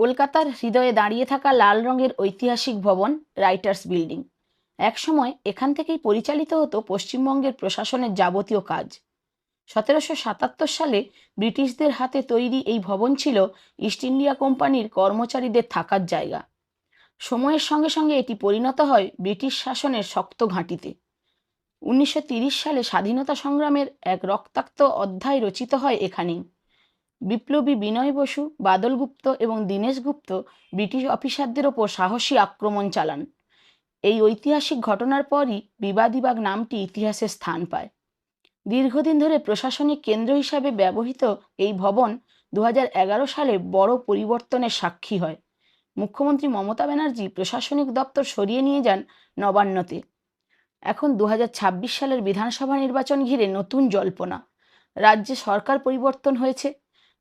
কলকাতার হৃদয়ে দাঁড়িয়ে থাকা লাল রঙের ঐতিহাসিক ভবন রাইটার্স বিল্ডিং। একসময় এখান থেকেই পরিচালিত হতো পশ্চিমবঙ্গের প্রশাসনের যাবতীয় কাজ। 1777 সালে ব্রিটিশদের হাতে তৈরি এই ভবন ছিল ইস্ট ইন্ডিয়া কোম্পানির কর্মচারীদের থাকার জায়গা। সময়ের সঙ্গে সঙ্গে এটি পরিণত হয় ব্রিটিশ শাসনের শক্ত ঘাঁটিতে। 1930 সালে স্বাধীনতা সংগ্রামের এক রক্তাক্ত অধ্যায় রচিত হয় এখানেই। বিপ্লবী বিনয় বসু, বাদল গুপ্ত এবং দীনেশ গুপ্ত ব্রিটিশ অফিসারদের ওপর সাহসী আক্রমণ চালান। এই ঐতিহাসিক ঘটনার পরই বিবাদীবাগ নামটি ইতিহাসে স্থান পায়। দীর্ঘদিন ধরে প্রশাসনিক কেন্দ্র হিসাবে ব্যবহৃত এই ভবন 2011 সালে বড় পরিবর্তনের সাক্ষী হয়। মুখ্যমন্ত্রী মমতা ব্যানার্জি প্রশাসনিক দপ্তর সরিয়ে নিয়ে যান নবান্নতে। এখন 2026 সালের বিধানসভা নির্বাচন ঘিরে নতুন জল্পনা। রাজ্যে সরকার পরিবর্তন হয়েছে,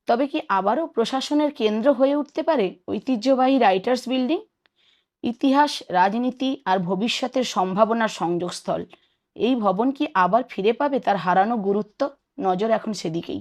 তবে কি আবারও প্রশাসনের কেন্দ্র হয়ে উঠতে পারে ঐতিহ্যবাহী রাইটার্স বিল্ডিং? ইতিহাস, রাজনীতি আর ভবিষ্যতের সম্ভাবনার সংযোগস্থল। এই ভবন কি আবার ফিরে পাবে তার হারানো গুরুত্ব? নজর এখন সেদিকেই।